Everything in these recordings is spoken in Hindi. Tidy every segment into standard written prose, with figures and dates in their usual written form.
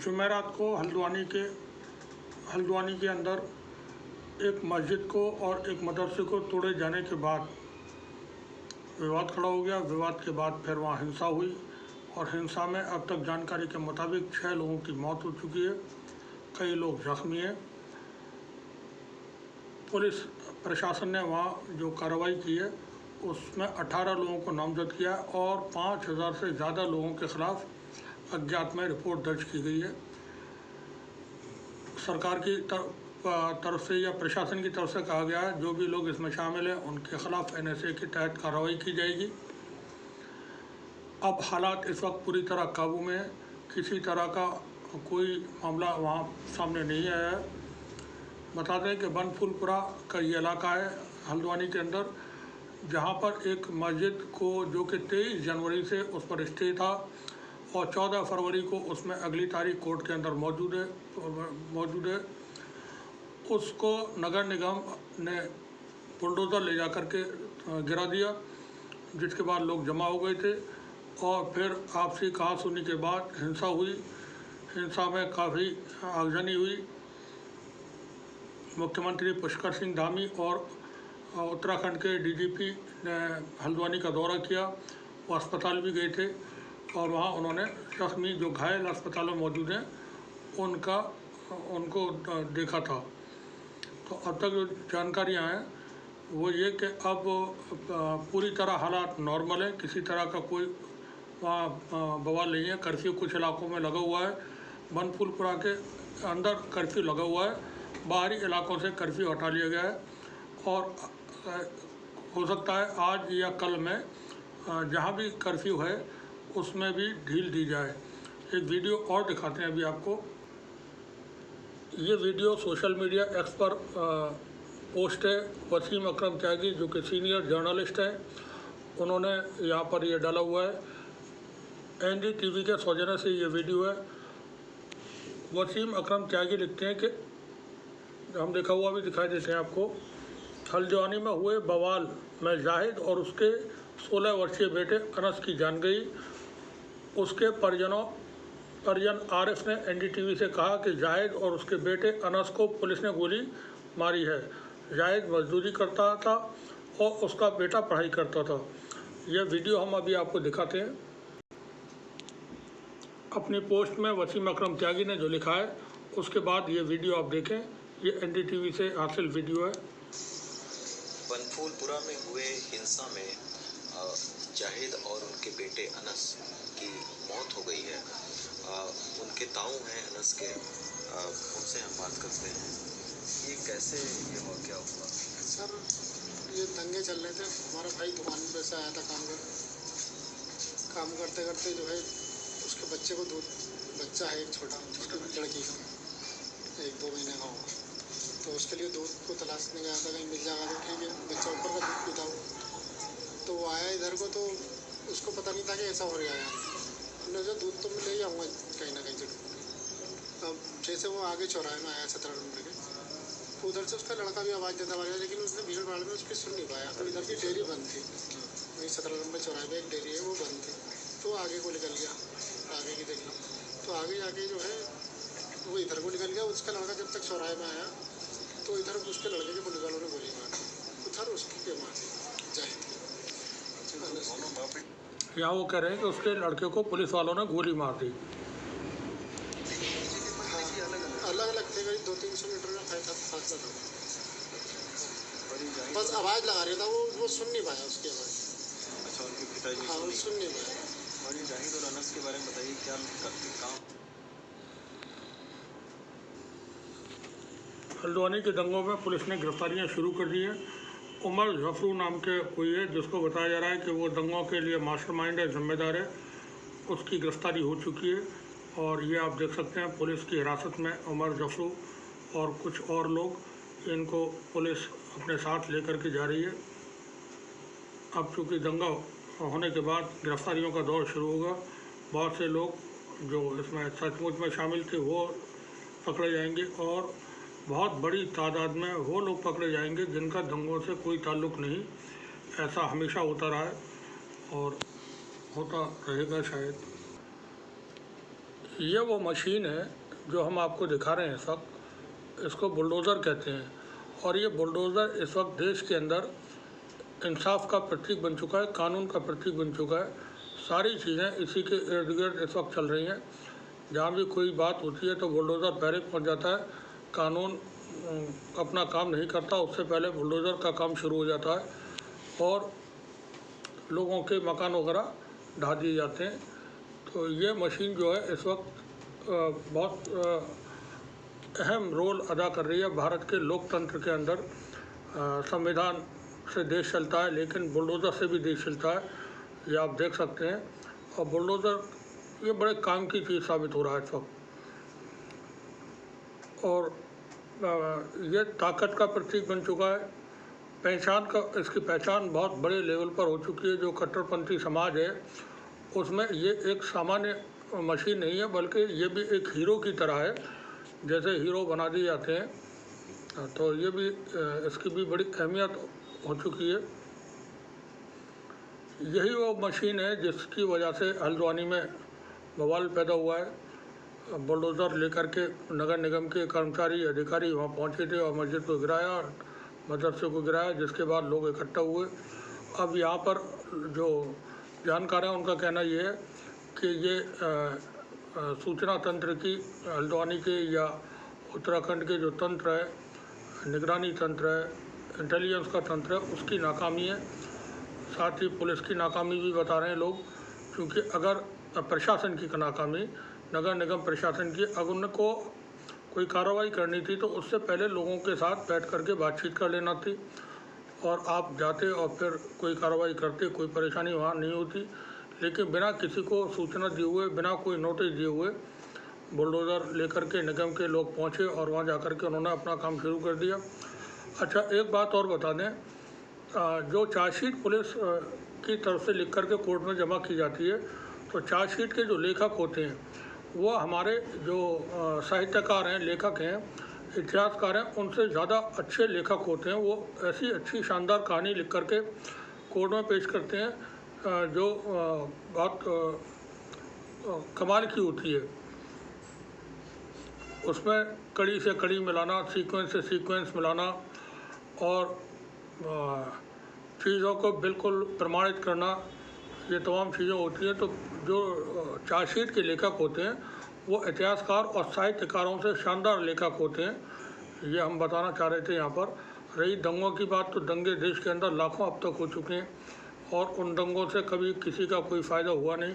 जुमेरात को हल्द्वानी के अंदर एक मस्जिद को और एक मदरसे को तोड़े जाने के बाद विवाद खड़ा हो गया। विवाद के बाद फिर वहाँ हिंसा हुई और हिंसा में अब तक जानकारी के मुताबिक 6 लोगों की मौत हो चुकी है, कई लोग जख्मी हैं। पुलिस प्रशासन ने वहाँ जो कार्रवाई की है उसमें 18 लोगों को नामजद किया और 5000 से ज़्यादा लोगों के खिलाफ अज्ञात में रिपोर्ट दर्ज की गई है। सरकार की तरफ से या प्रशासन की तरफ से कहा गया है जो भी लोग इसमें शामिल हैं उनके खिलाफ NSA के तहत कार्रवाई की जाएगी। अब हालात इस वक्त पूरी तरह काबू में है, किसी तरह का कोई मामला वहाँ सामने नहीं आया है। बता दें कि बनफूलपुरा का ये इलाका है हल्द्वानी के अंदर, जहाँ पर एक मस्जिद को जो कि 23 जनवरी से उस पर स्टे था और 14 फरवरी को उसमें अगली तारीख कोर्ट के अंदर मौजूद है, उसको नगर निगम ने बुलडोज़र ले जा कर के गिरा दिया, जिसके बाद लोग जमा हो गए थे और फिर आपसी कहासुनी के बाद हिंसा हुई। हिंसा में काफ़ी आगजनी हुई। मुख्यमंत्री पुष्कर सिंह धामी और उत्तराखंड के DGP ने हल्द्वानी का दौरा किया, वो अस्पताल भी गए थे और वहाँ उन्होंने जख्मी जो घायल अस्पताल में मौजूद हैं उनको देखा था। तो अब तक जो जानकारियाँ हैं वो ये कि अब पूरी तरह हालात नॉर्मल है, किसी तरह का कोई वहाँ बवाल नहीं है। कर्फ्यू कुछ इलाकों में लगा हुआ है, बनफूलपुरा के अंदर कर्फ्यू लगा हुआ है, बाहरी इलाकों से कर्फ्यू हटा लिया गया है और हो सकता है आज या कल में जहाँ भी कर्फ्यू है उसमें भी ढील दी जाए। एक वीडियो और दिखाते हैं अभी आपको। ये वीडियो सोशल मीडिया X पर पोस्ट है। वसीम अकरम त्यागी जो कि सीनियर जर्नलिस्ट हैं, उन्होंने यहाँ पर ये डाला हुआ है। NDTV के सौजन्य से ये वीडियो है। वसीम अकरम त्यागी लिखते हैं कि हम लिखा हुआ भी दिखाई देते हैं आपको। हल्द्वानी में हुए बवाल में जाहिद और उसके 16 वर्षीय बेटे अनस की जान गई। उसके परिजन आरिफ ने NDTV से कहा कि जाहिद और उसके बेटे अनस को पुलिस ने गोली मारी है। जाहिद मजदूरी करता था और उसका बेटा पढ़ाई करता था। यह वीडियो हम अभी आपको दिखाते हैं। अपनी पोस्ट में वसीम अकरम त्यागी ने जो लिखा है उसके बाद ये वीडियो आप देखें। ये NDTV से हासिल वीडियो है। बनफूलपुरा में हुए हिंसा में जाहिद और उनके बेटे अनस की मौत हो गई है। उनके ताऊ हैं अनस के, उनसे हम बात करते हैं। ये कैसे ये वाक़या हुआ? सर, ये दंगे चल रहे थे। हमारा भाई दुकान पे से आया था काम करते करते जो है उसके बच्चे को बच्चा है एक छोटा, उसकी लड़की का 1-2 महीने का होगा, तो उसके लिए दूध को तलाशने गया था, कहीं मिल जाएगा तो ठीक है। बच्चा ऊपर का दूध पीता हो तो वो आया इधर को, तो उसको पता नहीं था कि ऐसा हो रहा है। हमने जो दूध तो मैं ले जाऊँगा कहीं ना कहीं जरूर। अब जैसे वो आगे चौराहे में आया 17 नंबर के, तो उधर से उसका लड़का भी आवाज़ देता हुआ, लेकिन उसने भीड़ भाड़ में उसकी सुन नहीं पाया। तो इधर की डेयरी बंद थी, वही 17 नंबर चौराहे पर एक डेयरी है वो बंद थी, तो आगे को निकल गया। आगे की देखी तो आगे जाके जो है वो इधर को निकल गया। उसका लड़का जब तक चौराहे में आया तो इधर उसके लड़के के पुलिस वालों ने गोली मार दी, उधर उसकी मार दी जाहिद। यहाँ वो कह रहे हैं कि उसके लड़के को पुलिस वालों ने गोली मार दी। हाँ, अलग अलग थे, करीब 200-300 मीटर का फासला था। बस आवाज़ लगा रहा था, वो सुन नहीं पाया उसकी आवाज़। अच्छा, उनके पिताजी हाँ, वो सुन नहीं पाया। और ये जाहिद और अनस के बारे में बताइए, क्या काम? हल्द्वानी के दंगों में पुलिस ने गिरफ्तारियां शुरू कर दी हैं। उमर जफरू नाम के कोई है जिसको बताया जा रहा है कि वो दंगों के लिए मास्टरमाइंड है, जिम्मेदार है, उसकी गिरफ्तारी हो चुकी है। और ये आप देख सकते हैं पुलिस की हिरासत में उमर जफरू और कुछ और लोग, इनको पुलिस अपने साथ लेकर के जा रही है। अब चूँकि दंगा होने के बाद गिरफ्तारियों का दौर शुरू होगा। बहुत से लोग जो इसमें सचमुच में शामिल थे वो पकड़े जाएंगे और बहुत बड़ी तादाद में वो लोग पकड़े जाएंगे जिनका दंगों से कोई ताल्लुक़ नहीं। ऐसा हमेशा होता रहा है और होता रहेगा शायद। ये वो मशीन है जो हम आपको दिखा रहे हैं इस वक्त, इसको बुलडोज़र कहते हैं। और ये बुलडोज़र इस वक्त देश के अंदर इंसाफ का प्रतीक बन चुका है, कानून का प्रतीक बन चुका है। सारी चीज़ें इसी के इर्द गिर्द इस वक्त चल रही हैं। जहाँ भी कोई बात होती है तो बुलडोज़र पहले पहुँच जाता है। कानून अपना काम नहीं करता, उससे पहले बुलडोज़र का काम शुरू हो जाता है और लोगों के मकान वगैरह ढा दिए जाते हैं। तो ये मशीन जो है इस वक्त बहुत अहम रोल अदा कर रही है भारत के लोकतंत्र के अंदर। संविधान से देश चलता है, लेकिन बुलडोज़र से भी देश चलता है, ये आप देख सकते हैं। और बुलडोज़र ये बड़े काम की चीज़ साबित हो रहा है इस वक्त। और ये ताकत का प्रतीक बन चुका है। इसकी पहचान बहुत बड़े लेवल पर हो चुकी है। जो कट्टरपंथी समाज है उसमें ये एक सामान्य मशीन नहीं है, बल्कि ये भी एक हीरो की तरह है। जैसे हीरो बना दिए जाते हैं, तो ये भी इसकी भी बड़ी अहमियत हो चुकी है। यही वो मशीन है जिसकी वजह से हल्द्वानी में बवाल पैदा हुआ है। बुलडोज़र लेकर के नगर निगम के कर्मचारी अधिकारी वहाँ पहुँचे थे और मस्जिद को गिराया, मदरसे को गिराया, जिसके बाद लोग इकट्ठा हुए। अब यहाँ पर जो जानकार हैं उनका कहना ये है कि ये सूचना तंत्र की, हल्द्वानी के या उत्तराखंड के जो तंत्र है, निगरानी तंत्र है, इंटेलिजेंस का तंत्र है, उसकी नाकामी है। साथ ही पुलिस की नाकामी भी बता रहे हैं लोग, क्योंकि अगर प्रशासन की नाकामी, नगर निगम प्रशासन की, अगर उनको कोई कार्रवाई करनी थी तो उससे पहले लोगों के साथ बैठ करके बातचीत कर लेना थी और आप जाते और फिर कोई कार्रवाई करते, कोई परेशानी वहाँ नहीं होती। लेकिन बिना किसी को सूचना दिए हुए, बिना कोई नोटिस दिए हुए बुलडोज़र लेकर के निगम के लोग पहुँचे और वहाँ जाकर के उन्होंने अपना काम शुरू कर दिया। अच्छा, एक बात और बता दें, जो चार्जशीट पुलिस की तरफ से लिख करके कोर्ट में जमा की जाती है, तो चार्जशीट के जो लेखक होते हैं वो हमारे जो साहित्यकार हैं, लेखक हैं, इतिहासकार हैं, उनसे ज़्यादा अच्छे लेखक होते हैं। वो ऐसी अच्छी शानदार कहानी लिख करके कोर्ट में पेश करते हैं जो बहुत कमाल की होती है। उसमें कड़ी से कड़ी मिलाना, सीक्वेंस से सीक्वेंस मिलाना और चीज़ों को बिल्कुल प्रमाणित करना, ये तमाम चीज़ें होती हैं। तो जो चार्जशीट के लेखक होते हैं वो इतिहासकार और साहित्यकारों से शानदार लेखक होते हैं, ये हम बताना चाह रहे थे। यहाँ पर रही दंगों की बात, तो दंगे देश के अंदर लाखों अब तक हो चुके हैं और उन दंगों से कभी किसी का कोई फ़ायदा हुआ नहीं,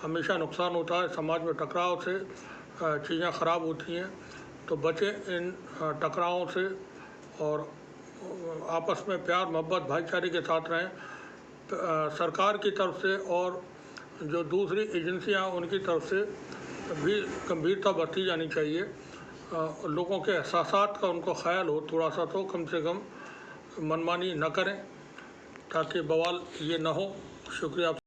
हमेशा नुकसान होता है। समाज में टकराव से चीज़ें ख़राब होती हैं, तो बचें इन टकरावों से और आपस में प्यार मोहब्बत भाईचारे के साथ रहें। सरकार की तरफ से और जो दूसरी एजेंसियां उनकी तरफ से भी गंभीरता बरती जानी चाहिए। लोगों के एहसासात का उनको ख्याल हो थोड़ा सा, तो कम से कम मनमानी न करें ताकि बवाल ये ना हो। शुक्रिया।